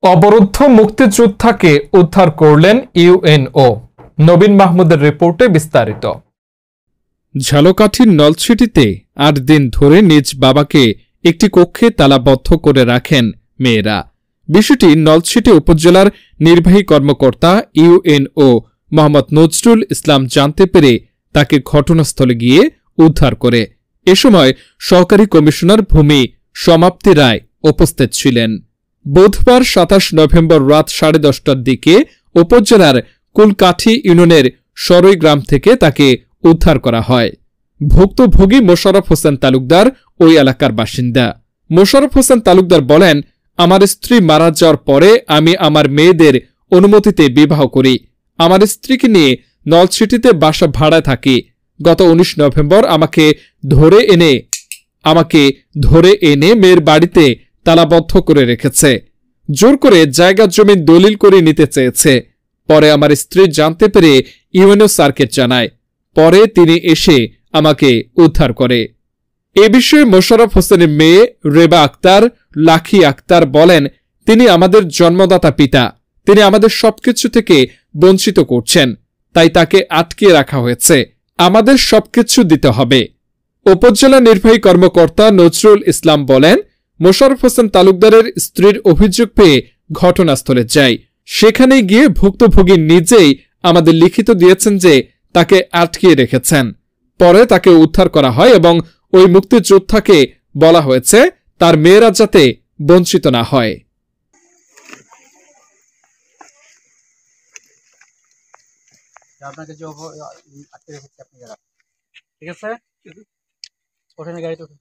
অবরুদ্ধ মুক্তিযোদ্ধাকে উদ্ধার করলেন ইউএনও। নবীন মাহমুদের রিপোর্টে বিস্তারিত। ঝালকাঠির নলছিটিতে ৮ দিন ধরে নিজ বাবাকে একটি কক্ষে তালাবদ্ধ করে রাখেন মেয়েরা। বিষয়টি নলছিটি উপজেলার নির্বাহী কর্মকর্তা ইউএনও মোহাম্মদ নজরুল ইসলাম জানতে পেরে তাকে ঘটনাস্থলে গিয়ে উদ্ধার করে। এ সময় সহকারী কমিশনার ভূমি সমাপ্তি রায় উপস্থিত ছিলেন। বুধবার ২৭ নভেম্বর রাত 10:30টার দিকে উপজেলার কুলকাঠি ইউনিয়নের সরই গ্রাম থেকে তাকে উদ্ধার করা হয়। ভুক্তভোগী মোশাররফ হোসেন তালুকদার ওই এলাকার বাসিন্দা। মোশাররফ হোসেন তালুকদার বলেন, আমার স্ত্রী মারা যাওয়ার পরে আমি আমার মেয়েদের অনুমতিতে বিবাহ করি। আমার স্ত্রীকে নিয়ে নলছিটিতে বাসা ভাড়ায় থাকি। গত ১৯ নভেম্বর আমাকে ধরে এনে মেয়ের বাড়িতে তালাবদ্ধ করে রেখেছে। জোর করে জায়গা জমি দলিল করে নিতে চেয়েছে। পরে আমার স্ত্রী জানতে পেরে ইউএনও স্যারকে জানায়। পরে তিনি এসে আমাকে উদ্ধার করে। এ বিষয়ে মোশাররফ হোসেনের মেয়ে রেবা আক্তার লাখি আক্তার বলেন, তিনি আমাদের জন্মদাতা পিতা। তিনি আমাদের সবকিছু থেকে বঞ্চিত করছেন, তাই তাকে আটকে রাখা হয়েছে। আমাদের সবকিছু দিতে হবে। উপজেলা নির্বাহী কর্মকর্তা নজরুল ইসলাম বলেন, মোশাররফ হোসেন তালুকদারের স্ত্রীর অভিযোগ পেয়ে ঘটনাস্থলে যাই। সেখানে গিয়ে ভুক্তভোগী নিজেই আমাদের লিখিত দিয়েছেন যে তাকে আটকে রেখেছেন। পরে তাকে উদ্ধার করা হয় এবং ওই মুক্তিযোদ্ধাকে বলা হয়েছে তার মেয়েরা যাতে বঞ্চিত না হয়। আপনাকে যে আটকে রেখেছে আপনি যারা, ঠিক আছে, ওঠেন গাড়িতে, ওঠেন।